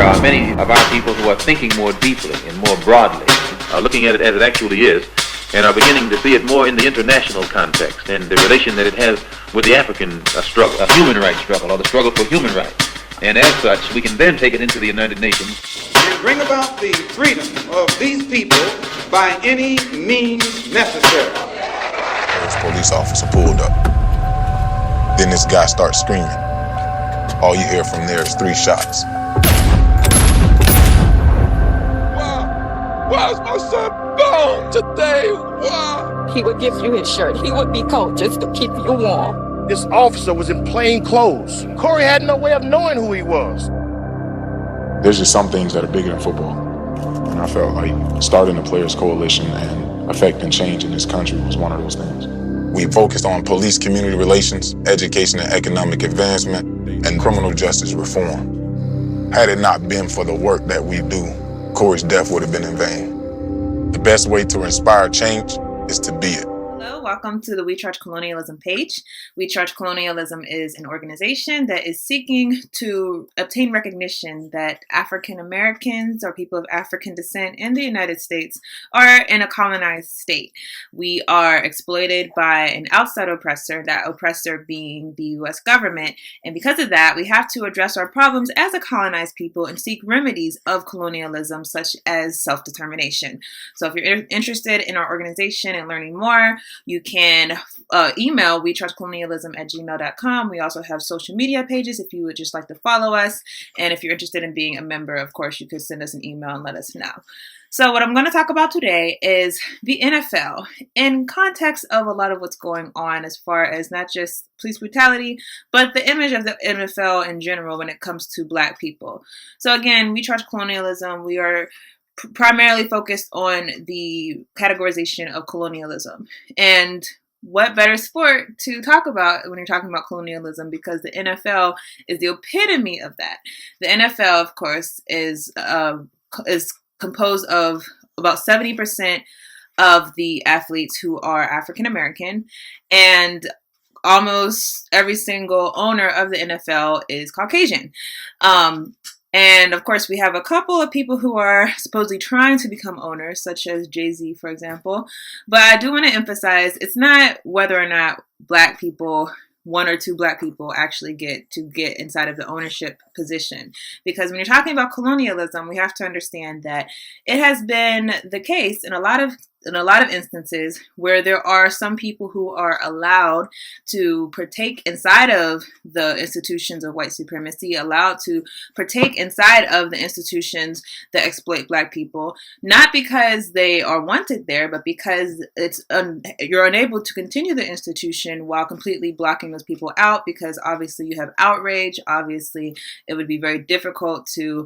there are many of our people who are thinking more deeply and more broadly, looking at it as it actually is, and are beginning to see it more in the international context and the relation that it has with the African struggle, a human rights struggle, or the struggle for human rights. And as such, we can then take it into the United Nations. And bring about the freedom of these people by any means necessary. This police officer pulled up. Then this guy starts screaming. All you hear from there is 3 shots. Why is my son born today? Why? He would give you his shirt. He would be cold just to keep you warm. This officer was in plain clothes. Corey had no way of knowing who he was. There's just some things that are bigger than football. And I felt like starting the Players Coalition and affecting change in this country was one of those things. We focused on police community relations, education and economic advancement, and criminal justice reform. Had it not been for the work that we do, Corey's death would have been in vain. The best way to inspire change is to be it. Hello, welcome to the We Charge Colonialism page. We Charge Colonialism is an organization that is seeking to obtain recognition that African Americans or people of African descent in the United States are in a colonized state. We are exploited by an outside oppressor, that oppressor being the U.S. government. And because of that, we have to address our problems as a colonized people and seek remedies of colonialism, such as self-determination. So if you're interested in our organization and learning more, you can email wechargecolonialism@gmail.com. We also have social media pages if you would just like to follow us. And if you're interested in being a member, of course, you could send us an email and let us know. So what I'm going to talk about today is the NFL in context of a lot of what's going on as far as not just police brutality, but the image of the NFL in general when it comes to Black people. So again, We Charge Colonialism. We are primarily focused on the categorization of colonialism. And what better sport to talk about when you're talking about colonialism, because the NFL is the epitome of that. The NFL, of course, is composed of about 70% of the athletes who are African American, and almost every single owner of the NFL is Caucasian. And of course, we have a couple of people who are supposedly trying to become owners, such as Jay-Z, for example. But I do want to emphasize, it's not whether or not Black people, 1 or 2 Black people actually get inside of the ownership position. Because when you're talking about colonialism, we have to understand that it has been the case in a lot of instances where there are some people who are allowed to partake inside of the institutions of white supremacy, allowed to partake inside of the institutions that exploit Black people, not because they are wanted there, but because you're unable to continue the institution while completely blocking those people out, because obviously you have outrage. Obviously, it would be very difficult to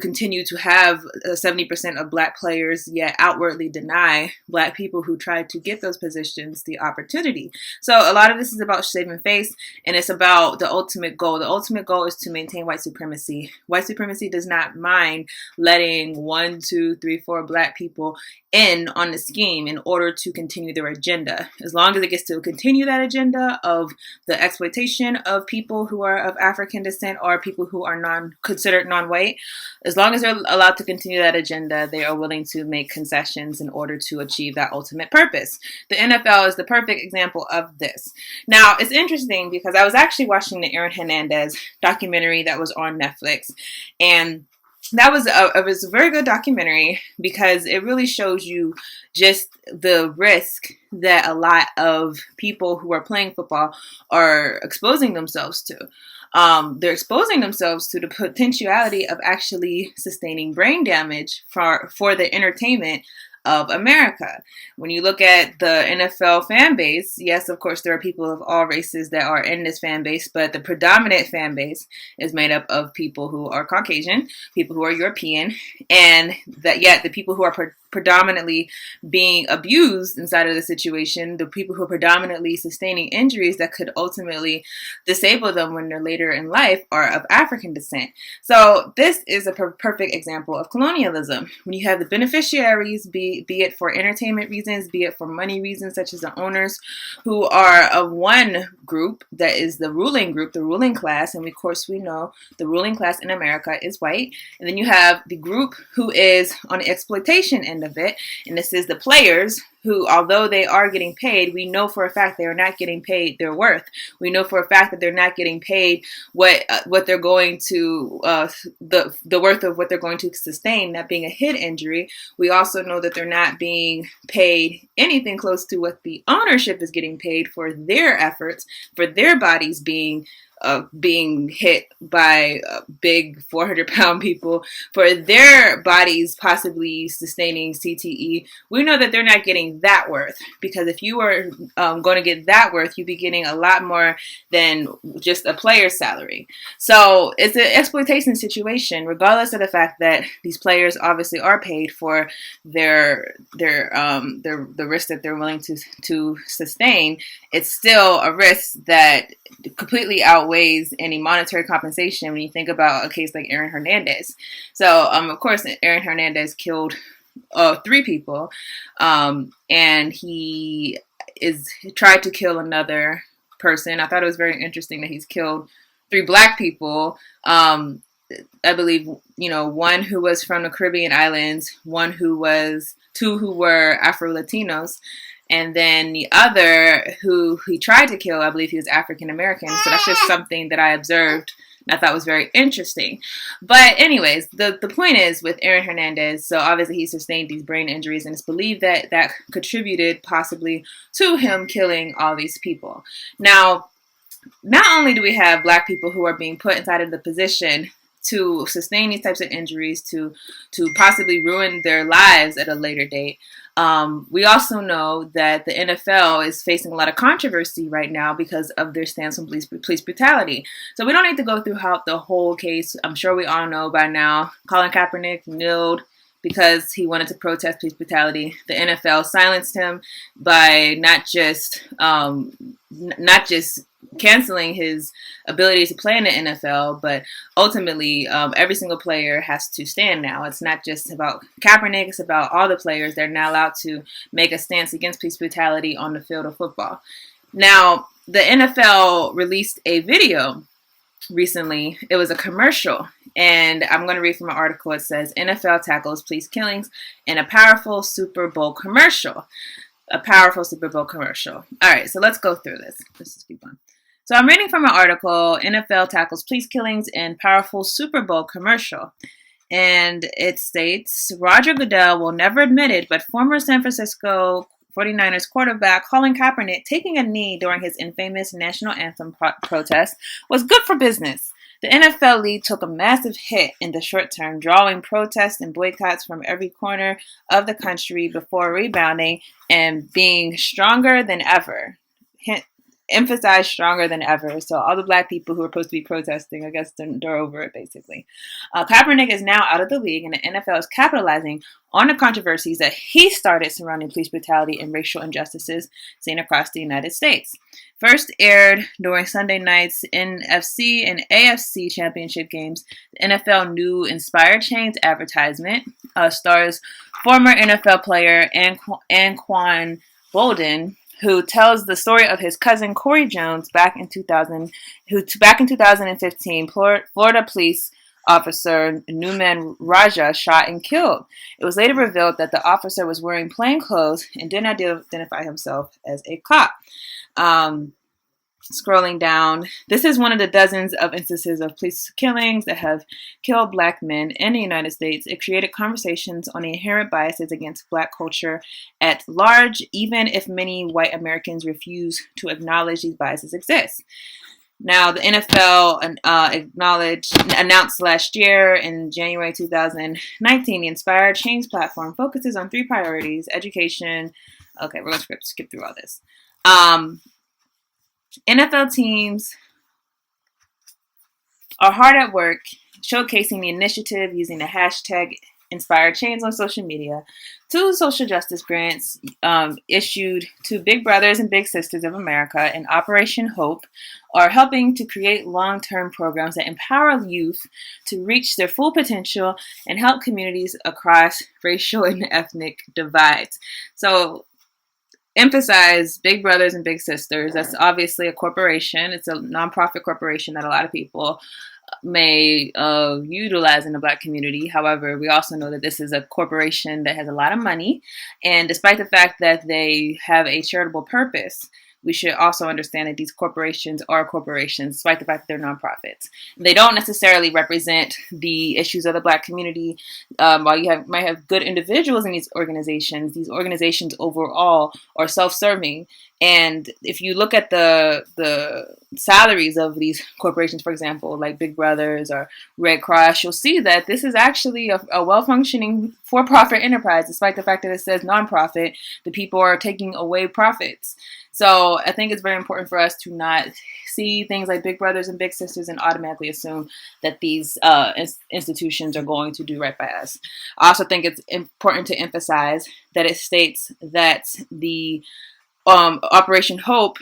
continue to have 70% of Black players yet outwardly deny Black people who tried to get those positions the opportunity. So a lot of this is about saving face, and it's about the ultimate goal. The ultimate goal is to maintain white supremacy. White supremacy does not mind letting 1, 2, 3, 4 Black people in on the scheme in order to continue their agenda. As long as it gets to continue that agenda of the exploitation of people who are of African descent or people who are considered non-white, as long as they're allowed to continue that agenda, they are willing to make concessions in order to achieve that ultimate purpose. The NFL is the perfect example of this. Now, it's interesting because I was actually watching the Aaron Hernandez documentary that was on Netflix, and it was a very good documentary because it really shows you just the risk that a lot of people who are playing football are exposing themselves to. They're exposing themselves to the potentiality of actually sustaining brain damage for the entertainment of America. When you look at the NFL fan base, yes, of course, there are people of all races that are in this fan base, but the predominant fan base is made up of people who are Caucasian, people who are European, and that yet the people who are predominantly being abused inside of the situation, the people who are predominantly sustaining injuries that could ultimately disable them when they're later in life, are of African descent. So this is a perfect example of colonialism. When you have the beneficiaries, be it for entertainment reasons, be it for money reasons, such as the owners, who are of one group that is the ruling group, the ruling class, and of course we know the ruling class in America is white. And then you have the group who is on the exploitation end of it, and this is the players who, although they are getting paid, we know for a fact they are not getting paid their worth. We know for a fact that they're not getting paid what they're going to the worth of what they're going to sustain, that being a head injury. We also know that they're not being paid anything close to what the ownership is getting paid for their efforts, for their bodies being hit by big 400-pound people, for their bodies possibly sustaining CTE. We know that they're not getting that worth, because if you were going to get that worth, you'd be getting a lot more than just a player's salary. So it's an exploitation situation, regardless of the fact that these players obviously are paid for the risk that they're willing to sustain. It's still a risk that completely outweighs any monetary compensation when you think about a case like Aaron Hernandez. So, of course, Aaron Hernandez killed 3 people, and he tried to kill another person. I thought it was very interesting that he's killed 3 black people. I believe, one who was from the Caribbean islands, 2 who were Afro-Latinos, and then the other who he tried to kill, I believe he was African American. So that's just something that I observed and I thought was very interesting. But anyways, the point is with Aaron Hernandez, so obviously he sustained these brain injuries, and it's believed that that contributed possibly to him killing all these people. Now, not only do we have black people who are being put inside of the position to sustain these types of injuries, to possibly ruin their lives at a later date, we also know that the NFL is facing a lot of controversy right now because of their stance on police brutality. So we don't need to go through the whole case. I'm sure we all know by now. Colin Kaepernick kneeled because he wanted to protest police brutality. The NFL silenced him by not just canceling his ability to play in the NFL, but ultimately every single player has to stand now. It's not just about Kaepernick, it's about all the players. They're now allowed to make a stance against police brutality on the field of football. Now, the NFL released a video recently. It was a commercial, and I'm going to read from an article. It says, NFL tackles police killings in a powerful Super Bowl commercial. A powerful Super Bowl commercial. All right, so let's go through this. Let's just keep on. So I'm reading from an article, NFL tackles police killings in powerful Super Bowl commercial. And it states, Roger Goodell will never admit it, but former San Francisco 49ers quarterback Colin Kaepernick taking a knee during his infamous national anthem protest was good for business. The NFL league took a massive hit in the short term, drawing protests and boycotts from every corner of the country before rebounding and being stronger than ever. Emphasize stronger than ever. So all the black people who were supposed to be protesting, I guess they're over it, basically. Kaepernick is now out of the league, and the NFL is capitalizing on the controversies that he started surrounding police brutality and racial injustices seen across the United States. First aired during Sunday night's NFC and AFC championship games, the NFL new Inspired Change advertisement stars former NFL player Anquan Boldin, who tells the story of his cousin Corey Jones back in 2015, Florida police officer Newman Raja shot and killed. It was later revealed that the officer was wearing plain clothes and did not identify himself as a cop. Scrolling down, this is one of the dozens of instances of police killings that have killed black men in the United States. It created conversations on the inherent biases against black culture at large, even if many white Americans refuse to acknowledge these biases exist. Now, the NFL announced last year in January 2019, the Inspired Change platform focuses on 3 priorities: education. Okay, we're going to skip through all this. NFL teams are hard at work showcasing the initiative using the hashtag inspired change on social media, 2 social justice grants issued to Big Brothers and Big Sisters of America and Operation Hope are helping to create long-term programs that empower youth to reach their full potential and help communities across racial and ethnic divides. So emphasize Big Brothers and Big Sisters. That's obviously a corporation. It's a nonprofit corporation that a lot of people may utilize in the Black community. However, we also know that this is a corporation that has a lot of money, and despite the fact that they have a charitable purpose, we should also understand that these corporations are corporations, despite the fact that they're nonprofits. They don't necessarily represent the issues of the Black community. While you might have good individuals in these organizations overall are self-serving. And if you look at the salaries of these corporations, for example, like Big Brothers or Red Cross, you'll see that this is actually a well-functioning for-profit enterprise. Despite the fact that it says nonprofit, the people are taking away profits. So I think it's very important for us to not see things like Big Brothers and Big Sisters and automatically assume that these institutions are going to do right by us. I also think it's important to emphasize that it states that the Operation Hope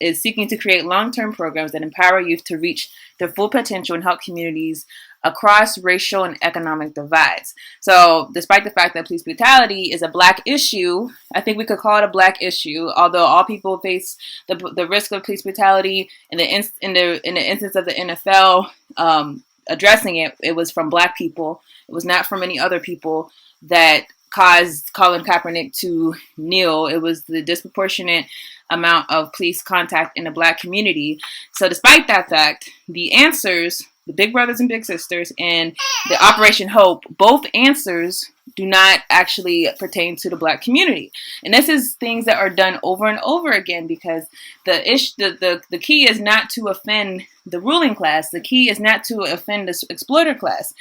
is seeking to create long-term programs that empower youth to reach their full potential and help communities across racial and economic divides. So despite the fact that police brutality is a Black issue, I think we could call it a Black issue, although all people face the risk of police brutality in the instance of the NFL addressing it. It was from Black people. It was not from any other people that caused Colin Kaepernick to kneel. It was the disproportionate amount of police contact in the Black community. So despite that fact, the answers, the Big Brothers and Big Sisters and the Operation Hope, both answers do not actually pertain to the Black community. And this is things that are done over and over again because the key is not to offend the ruling class. The key is not to offend the exploiter class.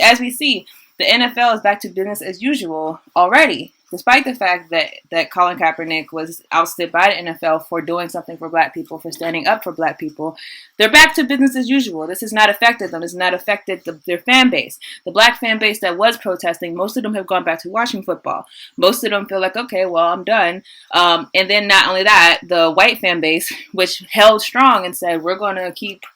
As we see, the NFL is back to business as usual already, despite the fact that Colin Kaepernick was ousted by the NFL for doing something for Black people, for standing up for Black people. They're back to business as usual. This has not affected them. This has not affected their fan base. The Black fan base that was protesting, most of them have gone back to watching football. Most of them feel like, okay, well, I'm done. And then not only that, the white fan base, which held strong and said, we're going to keep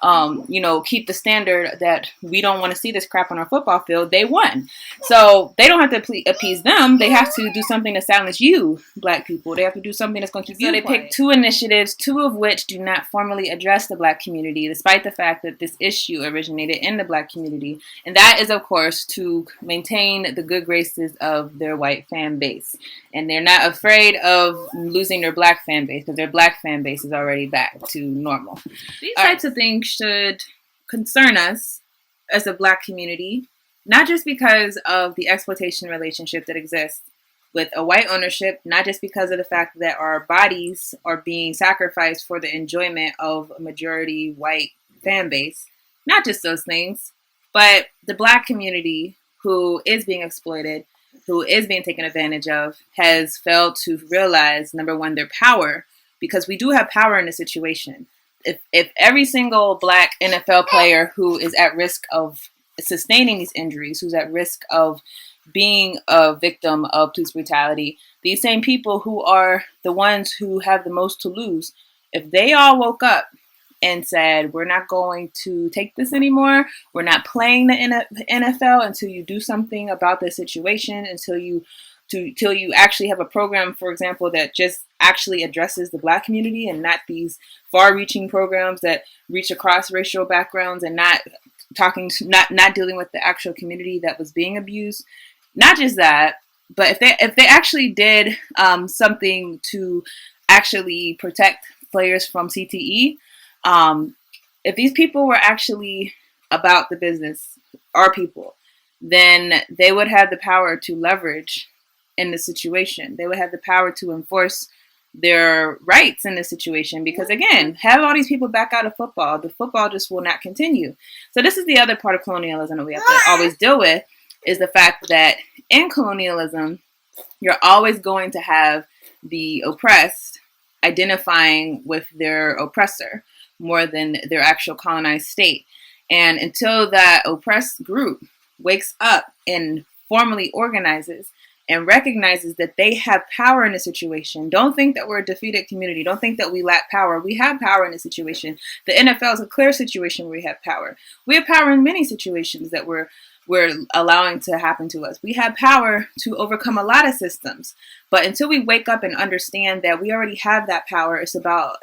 the standard that we don't want to see this crap on our football field, they won. So they don't have to appease them. They have to do something to silence you, Black people. They have to do something that's going to keep you quiet. So they picked 2 initiatives, 2 of which do not formally address the Black community, despite the fact that this issue originated in the Black community. And that is, of course, to maintain the good graces of their white fan base. And they're not afraid of losing their Black fan base because their Black fan base is already back to normal. These types of things should concern us as a Black community, not just because of the exploitation relationship that exists with a white ownership, not just because of the fact that our bodies are being sacrificed for the enjoyment of a majority white fan base, not just those things, but the Black community who is being exploited, who is being taken advantage of, has failed to realize, number one, their power, because we do have power in the situation. If every single Black NFL player who is at risk of sustaining these injuries, who's at risk of being a victim of police brutality, these same people who are the ones who have the most to lose, if they all woke up and said, we're not going to take this anymore, we're not playing the NFL until you do something about this situation, until you actually have a program, for example, that just actually addresses the Black community and not these far-reaching programs that reach across racial backgrounds and not dealing with the actual community that was being abused. Not just that, but if they actually did something to actually protect players from CTE, if these people were actually about the business, our people, then they would have the power to leverage in the situation. They would have the power to enforce their rights in this situation because, again, have all these people back out of football. The football just will not continue. So this is the other part of colonialism that we have to always deal with, is the fact that in colonialism, you're always going to have the oppressed identifying with their oppressor more than their actual colonized state. And until that oppressed group wakes up and formally organizes and recognizes that they have power in a situation. Don't think that we're a defeated community. Don't think that we lack power. We have power in a situation. The NFL is a clear situation where we have power. We have power in many situations that we're allowing to happen to us. We have power to overcome a lot of systems. But until we wake up and understand that we already have that power, it's about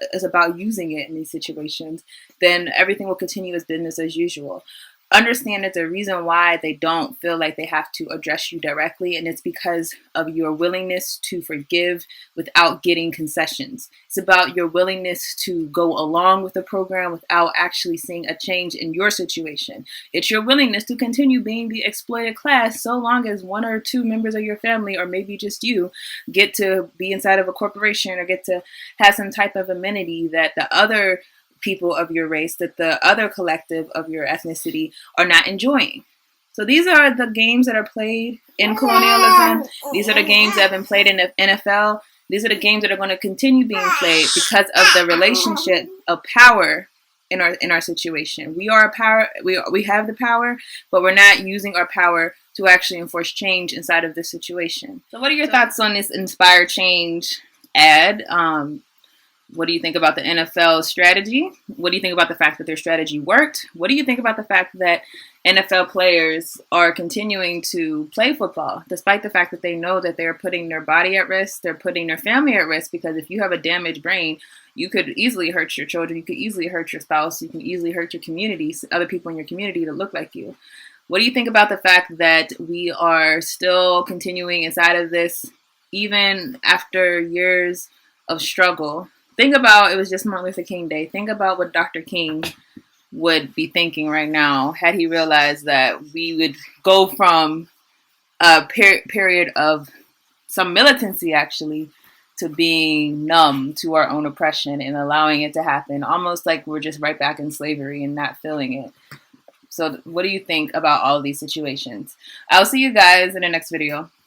using it in these situations, then everything will continue as business as usual. Understand that the reason why they don't feel like they have to address you directly, and it's because of your willingness to forgive without getting concessions. It's about your willingness to go along with the program without actually seeing a change in your situation. It's your willingness to continue being the exploited class so long as one or two members of your family, or maybe just you, get to be inside of a corporation or get to have some type of amenity that the other people of your race, that the other collective of your ethnicity are not enjoying. So these are the games that are played in colonialism. These are the games that have been played in the NFL. These are the games that are going to continue being played because of the relationship of power in our situation. We are a power. We have the power, but we're not using our power to actually enforce change inside of this situation. So what are your thoughts on this Inspire Change ad? What do you think about the NFL strategy? What do you think about the fact that their strategy worked? What do you think about the fact that NFL players are continuing to play football, despite the fact that they know that they're putting their body at risk, they're putting their family at risk? Because if you have a damaged brain, you could easily hurt your children, you could easily hurt your spouse, you can easily hurt your community, other people in your community that look like you. What do you think about the fact that we are still continuing inside of this, even after years of struggle? Think about, it was just Martin Luther King Day. Think about what Dr. King would be thinking right now had he realized that we would go from a period of some militancy, actually, to being numb to our own oppression and allowing it to happen, almost like we're just right back in slavery and not feeling it. So what do you think about all of these situations? I'll see you guys in the next video.